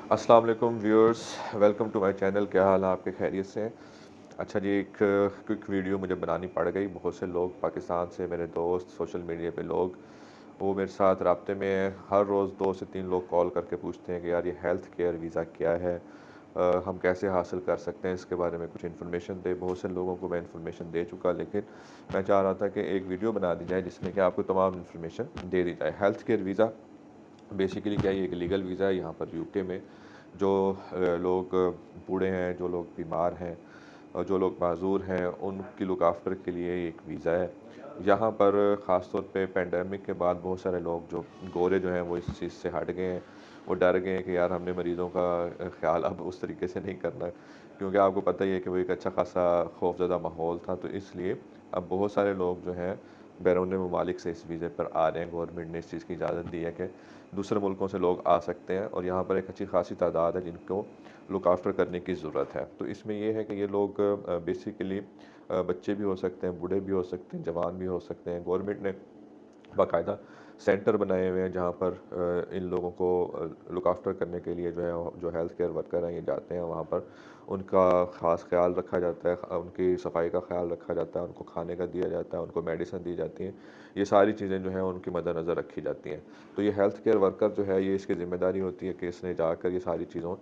अस्सलाम वालेकुम viewers, welcome to my channel. क्या हाल है आपके? खैरियत से हैं? अच्छा जी, एक क्विक वीडियो मुझे बनानी पड़ गई। बहुत से लोग पाकिस्तान से, मेरे दोस्त, सोशल मीडिया पे लोग, वो मेरे साथ राब्ते में हैं। हर रोज़ 2 से 3 लोग कॉल करके पूछते हैं कि यार ये हेल्थ केयर वीज़ा क्या है? हम कैसे हासिल कर सकते हैं? इसके बारे में कुछ इन्फॉर्मेशन दें। बहुत से लोगों को मैं इन्फॉर्मेशन दे चुका, लेकिन मैं चाह रहा था कि एक वीडियो बना दी जाए जिसमें कि आपको तमाम इन्फॉर्मेशन दे दी जाए। हेल्थ केयर वीज़ा बेसिकली क्या है? ये एक लीगल वीज़ा है यहाँ पर यूके में। जो लोग बूढ़े हैं, जो लोग बीमार हैं और जो लोग माज़ूर हैं, उनकी लुक आफ्टर के लिए एक वीज़ा है। यहाँ पर ख़ास तौर पे पैंडेमिक के बाद बहुत सारे लोग जो गोरे जो हैं वो इस चीज़ से हट गए हैं। वो डर गए हैं कि यार हमने मरीज़ों का ख़्याल अब उस तरीके से नहीं करना है, क्योंकि आपको पता ही है कि वो एक अच्छा खासा खौफज़दा माहौल था। तो इसलिए अब बहुत सारे लोग जो हैं बैरून ममालिक से इस वीज़े पर आ रहे हैं। गवर्नमेंट ने इस चीज़ की इजाज़त दी है कि दूसरे मुल्कों से लोग आ सकते हैं और यहाँ पर एक अच्छी खासी तादाद है जिनको लुक आफ्टर करने की ज़रूरत है। तो इसमें ये है कि ये लोग बेसिकली बच्चे भी हो सकते हैं, बूढ़े भी हो सकते हैं, जवान भी हो सकते हैं। गवर्नमेंट ने बाकायदा सेंटर बनाए हुए हैं जहाँ पर इन लोगों को लुक आफ्टर करने के लिए जो है, जो हेल्थ केयर वर्कर हैं ये जाते हैं वहाँ पर। उनका ख़ास ख्याल रखा जाता है, उनकी सफाई का ख्याल रखा जाता है, उनको खाने का दिया जाता है, उनको मेडिसिन दी जाती हैं। ये सारी चीज़ें जो हैं उनकी मद्देनज़र रखी जाती हैं। तो ये हेल्थ केयर वर्कर जो है, ये इसकी ज़िम्मेदारी होती है कि इसने जाकर ये सारी चीज़ों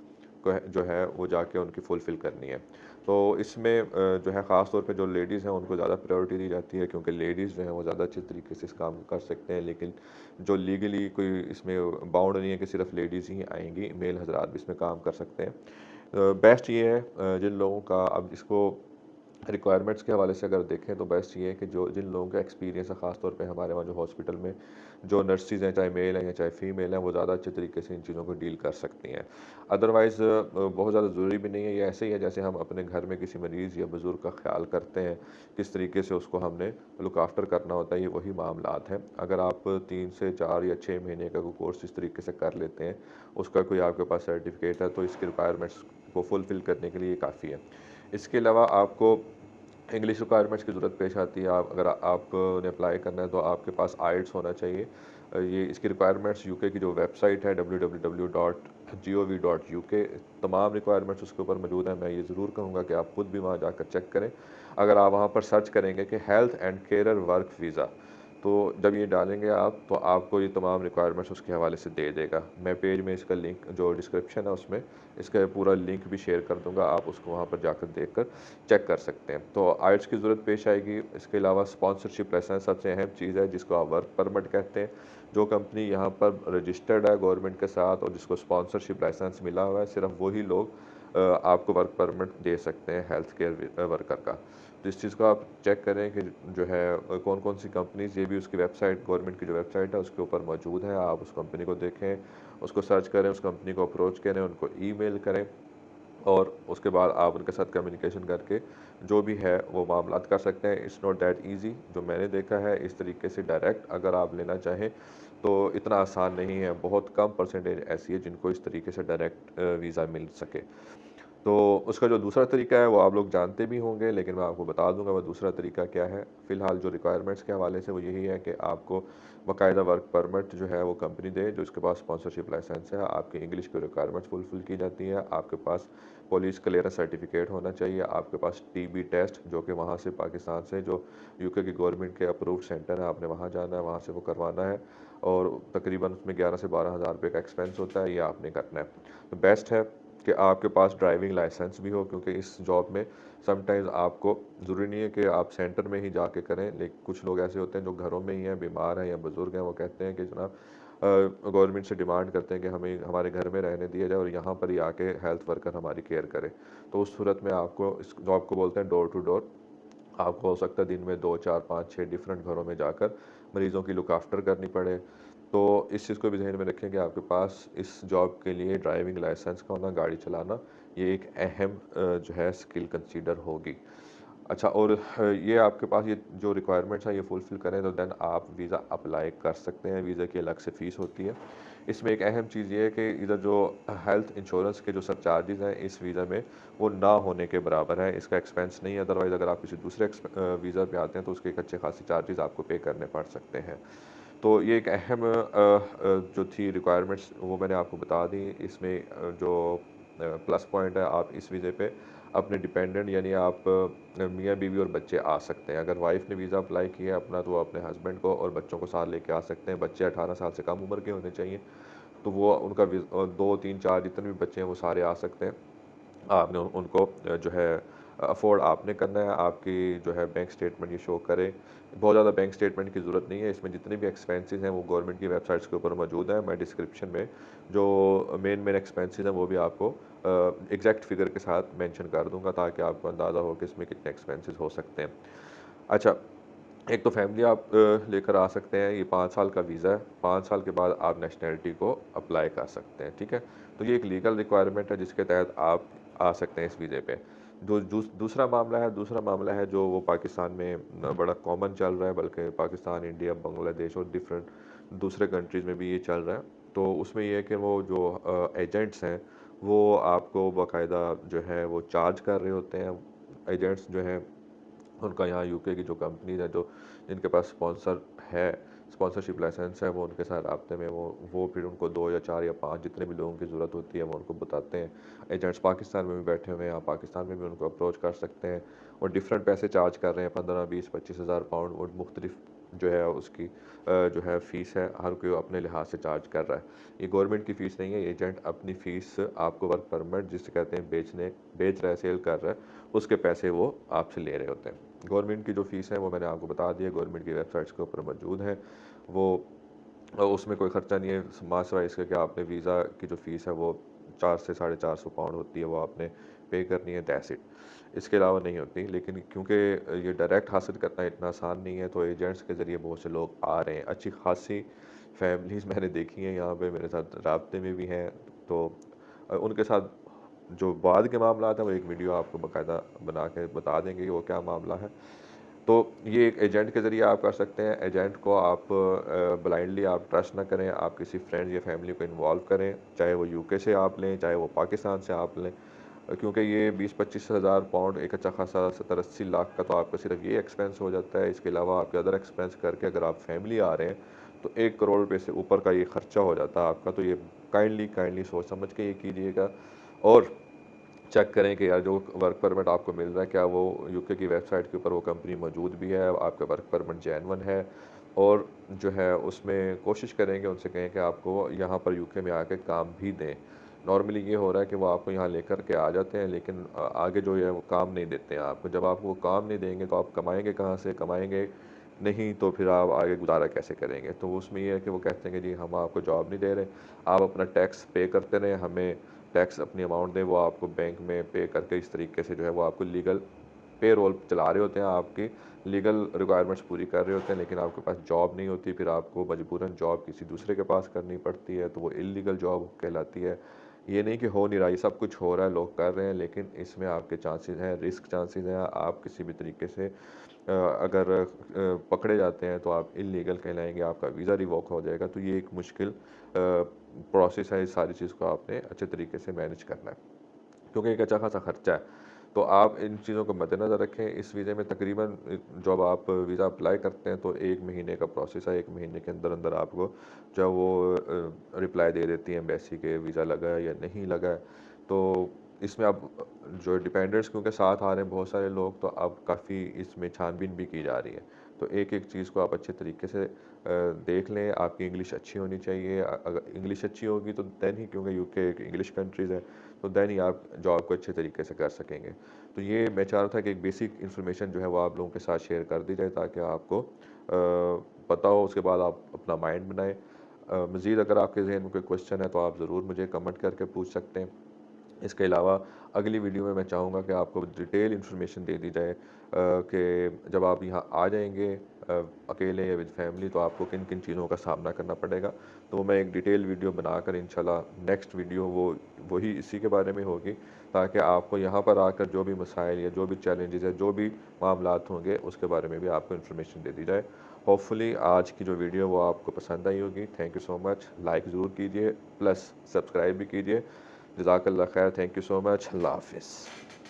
को जो है वो जाके उनकी फुलफ़िल करनी है। तो इसमें जो है ख़ास तौर पे जो लेडीज़ हैं उनको ज़्यादा प्रायोरिटी दी जाती है, क्योंकि लेडीज़ जो हैं वो ज़्यादा अच्छे तरीके से इस काम को कर सकते हैं। लेकिन जो लीगली कोई इसमें बाउंड नहीं है कि सिर्फ लेडीज़ ही आएँगी, मेल हज़रात भी इसमें काम कर सकते हैं। बेस्ट ये है जिन लोगों का अब इसको रिक्वायरमेंट्स के हवाले से अगर देखें तो बेस्ट ये है कि जो जिन लोगों का एक्सपीरियंस है, ख़ास तौर पे हमारे वहाँ जो हॉस्पिटल में जो नर्सिज़ हैं, चाहे मेल हैं या चाहे फीमेल हैं, वो ज़्यादा अच्छे तरीके से इन चीज़ों को डील कर सकती हैं। अदरवाइज़ बहुत ज़्यादा ज़रूरी भी नहीं है। ये ऐसे ही है जैसे हम अपने घर में किसी मरीज़ या बुज़ुर्ग का ख्याल करते हैं, किस तरीके से उसको हमने लुक आफ्टर करना होता है, ये वही मामलात हैं। अगर आप 3 से 4 या 6 महीने का कोई कोर्स इस तरीके से कर लेते हैं, उसका कोई आपके पास सर्टिफ़िकेट है, तो इसकी रिक्वायरमेंट्स को फुलफ़िल करने के लिए ये काफ़ी है। इसके अलावा आपको इंग्लिश रिक्वायरमेंट्स की ज़रूरत पेश आती है। आप अगर आपने अप्लाई करना है तो आपके पास आइल्स होना चाहिए। ये इसकी रिक्वायरमेंट्स यूके की जो वेबसाइट है www.gov.uk, तमाम रिक्वायरमेंट्स उसके ऊपर मौजूद हैं। मैं ये ज़रूर कहूँगा कि आप खुद भी वहाँ जाकर चेक करें। अगर आप वहाँ पर सर्च करेंगे कि health and care work visa, तो जब ये डालेंगे आप तो आपको ये तमाम रिक्वायरमेंट्स उसके हवाले से दे देगा। मैं पेज में इसका लिंक जो डिस्क्रिप्शन है उसमें इसका पूरा लिंक भी शेयर कर दूँगा, आप उसको वहाँ पर जाकर देखकर चेक कर सकते हैं। तो आइल्स की ज़रूरत पेश आएगी। इसके अलावा स्पॉन्सरशिप लाइसेंस सबसे अहम चीज़ है, जिसको आप वर्क परमिट कहते हैं। जो कंपनी यहाँ पर रजिस्टर्ड है गवर्नमेंट के साथ और जिसको स्पॉन्सरशिप लाइसेंस मिला हुआ है, सिर्फ वही लोग आपको वर्क परमिट दे सकते हैं हेल्थ केयर वर्कर का। तो इस चीज़ को आप चेक करें कि जो है कौन-कौन सी कंपनीज़, ये भी उसकी वेबसाइट, गवर्नमेंट की जो वेबसाइट है उसके ऊपर मौजूद है। आप उस कंपनी को देखें, उसको सर्च करें, उस कंपनी को अप्रोच करें, उनको ईमेल करें और उसके बाद आप उनके साथ कम्युनिकेशन करके जो भी है वो मामलात कर सकते हैं। It's not that easy. जो मैंने देखा है इस तरीके से डायरेक्ट अगर आप लेना चाहें तो इतना आसान नहीं है। बहुत कम परसेंटेज ऐसी है जिनको इस तरीके से डायरेक्ट वीज़ा मिल सके। तो उसका जो दूसरा तरीका है वो आप लोग जानते भी होंगे, लेकिन मैं आपको बता दूंगा वो दूसरा तरीका क्या है। फ़िलहाल जो रिक्वायरमेंट्स के हवाले से वो यही है कि आपको बाकायदा वर्क परमिट जो है वो कंपनी दे जो इसके पास स्पॉन्सरशिप लाइसेंस है। आपकी इंग्लिश की रिक्वायरमेंट्स फुलफिल की जाती है। आपके पास पुलिस क्लियरेंस सर्टिफिकेट होना चाहिए। आपके पास टीबी टेस्ट जो कि वहाँ से पाकिस्तान से जो यूके की गवर्नमेंट के अप्रूव्ड सेंटर है, आपने वहाँ जाना है, वहाँ से वो करवाना है और तकरीबन उसमें 11 से 12 हज़ार रुपये का एक्सपेंस होता है, ये आपने करना है। तो बेस्ट है कि आपके पास ड्राइविंग लाइसेंस भी हो, क्योंकि इस जॉब में समटाइम्स आपको ज़रूरी नहीं है कि आप सेंटर में ही जाके करें। लेकिन कुछ लोग ऐसे होते हैं जो घरों में ही हैं, बीमार हैं या बुज़ुर्ग हैं, वो कहते हैं कि जनाब गवर्नमेंट से डिमांड करते हैं कि हमें हमारे घर में रहने दिया जाए और यहाँ पर ही आके हेल्थ वर्कर हमारी केयर करे। तो उस सूरत में आपको इस जॉब को बोलते हैं डोर टू डोर। आपको हो सकता है दिन में 2, 4, 5, 6 डिफरेंट घरों में जाकर मरीज़ों की लुक आफ्टर करनी पड़े। तो इस चीज़ को भी ज़हन में रखें कि आपके पास इस जॉब के लिए ड्राइविंग लाइसेंस का होना, गाड़ी चलाना, ये एक अहम जो है स्किल कंसीडर होगी। अच्छा, और ये आपके पास ये जो रिक्वायरमेंट्स हैं ये फुलफ़िल करें तो देन आप वीज़ा अप्लाई कर सकते हैं। वीज़ा की अलग से फ़ीस होती है। इसमें एक अहम चीज़ ये है कि इधर जो हेल्थ इंश्योरेंस के जो सरचार्जेज़ हैं इस वीज़ा में वो ना होने के बराबर है। इसका एक्सपेंस नहीं है। अदरवाइज़ अगर आप किसी दूसरे वीज़ा पे आते हैं तो उसके एक अच्छे खासे चार्जेज़ आपको पे करने पड़ सकते हैं। तो ये एक अहम जो थी रिक्वायरमेंट्स वो मैंने आपको बता दी। इसमें जो प्लस पॉइंट है, आप इस वीज़े पे अपने डिपेंडेंट यानी आप मियाँ बीवी और बच्चे आ सकते हैं। अगर वाइफ ने वीज़ा अप्लाई किया है अपना, तो वो अपने हस्बैंड को और बच्चों को साथ लेके आ सकते हैं। बच्चे 18 साल से कम उम्र के होने चाहिए, तो वो उनका 2 3 4 जितने भी बच्चे हैं वो सारे आ सकते हैं। आपने उनको जो है अफ़ोर्ड आपने करना है। आपकी जो है बैंक स्टेटमेंट ये शो करे। बहुत ज़्यादा बैंक स्टेटमेंट की ज़रूरत नहीं है। इसमें जितने भी एक्सपेंसेस हैं वो गवर्नमेंट की वेबसाइट्स के ऊपर मौजूद है। मैं डिस्क्रिप्शन में जो मेन एक्सपेंसेस हैं वो भी आपको एग्जैक्ट फिगर के साथ मेंशन कर दूंगा, ताकि आपको अंदाज़ा हो कि इसमें कितने एक्सपेंसेस हो सकते हैं। अच्छा, एक तो फैमिली आप लेकर आ सकते हैं। ये 5 साल का वीज़ा है। 5 साल के बाद आप नेशनैलिटी को अप्लाई कर सकते हैं, ठीक है? तो ये एक लीगल रिक्वायरमेंट है जिसके तहत आप आ सकते हैं इस वीज़े पे। दूसरा मामला है जो वो पाकिस्तान में बड़ा कॉमन चल रहा है, बल्कि पाकिस्तान, इंडिया, बांग्लादेश और डिफरेंट दूसरे कंट्रीज़ में भी ये चल रहा है। तो उसमें ये है कि वो जो एजेंट्स हैं, वो आपको बाकायदा जो है वो चार्ज कर रहे होते हैं। एजेंट्स जो हैं उनका यहाँ यूके की जो कंपनीज़ हैं, जो जिनके पास स्पॉन्सरशिप लाइसेंस है, वो उनके साथ राब्ते में वो फिर उनको 2 या 4 या 5 जितने भी लोगों की ज़रूरत होती है वो उनको बताते हैं। एजेंट्स पाकिस्तान में भी बैठे हुए हैं, आप पाकिस्तान में भी उनको अप्रोच कर सकते हैं और डिफरेंट पैसे चार्ज कर रहे हैं। 15 20 25 हज़ार पाउंड और मुख्तलिफ जो है उसकी जो है फ़ीस है, हर कोई अपने लिहाज से चार्ज कर रहा है। ये गवर्नमेंट की फ़ीस नहीं है। एजेंट अपनी फ़ीस आपको वर्क परमिट जिसे कहते हैं बेच रहा है, सेल कर रहा है, उसके पैसे वो आपसे ले रहे होते हैं। गवर्नमेंट की जो फ़ीस है वो मैंने आपको बता दी है, गवर्नमेंट की वेबसाइट्स के ऊपर मौजूद है। वो उसमें कोई ख़र्चा नहीं है मासिवाय इसके कि आपने वीज़ा की जो फ़ीस है वो 4 से 450 पाउंड होती है, वो आपने पे करनी है, दैट्स इट। इसके अलावा नहीं होती। लेकिन क्योंकि ये डायरेक्ट हासिल करना इतना आसान नहीं है, तो एजेंट्स के ज़रिए बहुत से लोग आ रहे हैं। अच्छी खासी फैमिलीज़ मैंने देखी हैं यहाँ पे, मेरे साथ राब्ते में भी हैं। तो उनके साथ जो बाद के मामलात हैं वो एक वीडियो आपको बाकायदा बना के बता देंगे कि वो क्या मामला है। तो ये एक एजेंट के ज़रिए आप कर सकते हैं। एजेंट को आप ब्लाइंडली आप ट्रस्ट ना करें। आप किसी फ्रेंड या फैमिली को इन्वॉल्व करें, चाहे वो यूके से आप लें, चाहे वो पाकिस्तान से आप लें। क्योंकि ये 20-25 हज़ार पाउंड एक अच्छा खासा 70-80 लाख का तो आपका सिर्फ ये एक्सपेंस हो जाता है। इसके अलावा आपके अदर एक्सपेंस करके अगर आप फैमिली आ रहे हैं तो 1 करोड़ रुपये से ऊपर का ये खर्चा हो जाता है आपका। तो ये काइंडली सोच समझ के ये कीजिएगा और चेक करें कि यार जो वर्क परमिट आपको मिल रहा है, क्या वो यूके की वेबसाइट के ऊपर वो कंपनी मौजूद भी है, आपका वर्क परमिट जेन्युइन है। और जो है उसमें कोशिश करेंगे, उनसे कहें कि आपको यहाँ पर यूके में आके काम भी दें। नॉर्मली ये हो रहा है कि वो आपको यहाँ लेकर के आ जाते हैं, लेकिन आगे जो है वो काम नहीं देते हैं आपको। जब आपको वो काम नहीं देंगे तो आप कमाएंगे कहाँ से? कमाएंगे नहीं तो फिर आप आगे गुजारा कैसे करेंगे? तो उसमें ये है कि वो कहते हैं कि जी हम आपको जॉब नहीं दे रहे, आप अपना टैक्स पे करते रहें, हमें टैक्स अपनी अमाउंट दें, वो आपको बैंक में पे करके इस तरीके से जो है वो आपको लीगल पे रोल चला रहे होते हैं, आपकी लीगल रिक्वायरमेंट्स पूरी कर रहे होते हैं, लेकिन आपके पास जॉब नहीं होती। फिर आपको मजबूरन जॉब किसी दूसरे के पास करनी पड़ती है, तो वो इलीगल जॉब कहलाती है। ये नहीं कि हो नहीं रहा, ये सब कुछ हो रहा है, लोग कर रहे हैं, लेकिन इसमें आपके चांसेस हैं, रिस्क चांसेस हैं। आप किसी भी तरीके से अगर पकड़े जाते हैं तो आप इलीगल कहलाएंगे, आपका वीज़ा रिवोक हो जाएगा। तो ये एक मुश्किल प्रोसेस है। इस सारी चीज़ को आपने अच्छे तरीके से मैनेज करना है, क्योंकि एक अच्छा खासा खर्चा है। तो आप इन चीज़ों को मद्देनज़र रखें। इस वीज़े में तकरीबन जब आप वीज़ा अप्लाई करते हैं तो 1 महीने का प्रोसेस है। 1 महीने के अंदर अंदर आपको जब वो रिप्लाई दे देती है एम्बेसी के वीज़ा लगा है या नहीं लगा है। तो इसमें अब जो डिपेंडेंट्स क्योंकि साथ आ रहे हैं बहुत सारे लोग, तो अब काफ़ी इसमें छानबीन भी की जा रही है। तो एक-एक चीज़ को आप अच्छे तरीके से देख लें। आपकी इंग्लिश अच्छी होनी चाहिए। अगर इंग्लिश अच्छी होगी तो दैन ही, क्योंकि यूके एक इंग्लिश कंट्रीज़ है, तो दैन ही आप जॉब को अच्छे तरीके से कर सकेंगे। तो ये मैं चाह रहा था कि एक बेसिक इन्फॉर्मेशन जो है वो आप लोगों के साथ शेयर कर दी जाए, ताकि आपको पता हो, उसके बाद आप अपना माइंड बनाएँ। मज़ीद अगर आपके ज़हन में कोई क्वेश्चन है तो आप ज़रूर मुझे कमेंट करके पूछ सकते हैं। इसके अलावा अगली वीडियो में मैं चाहूँगा कि आपको डिटेल इन्फॉर्मेशन दे दी जाए कि जब आप यहाँ आ जाएंगे अकेले या विद फैमिली, तो आपको किन किन चीज़ों का सामना करना पड़ेगा। तो मैं एक डिटेल वीडियो बनाकर इंशाल्लाह नेक्स्ट वीडियो वही इसी के बारे में होगी, ताकि आपको यहाँ पर आकर जो भी मसाइल या जो भी चैलेंजेस या जो भी मामलात होंगे उसके बारे में भी आपको इन्फॉर्मेशन दे दी जाए। होपफुली आज की जो वीडियो वो आपको पसंद आई होगी। Thank you so much. Like ज़रूर कीजिए, प्लस सब्सक्राइब भी कीजिए। जज़ाकल्लाह खैर। Thank you so much. अल्लाह हाफ़िज़।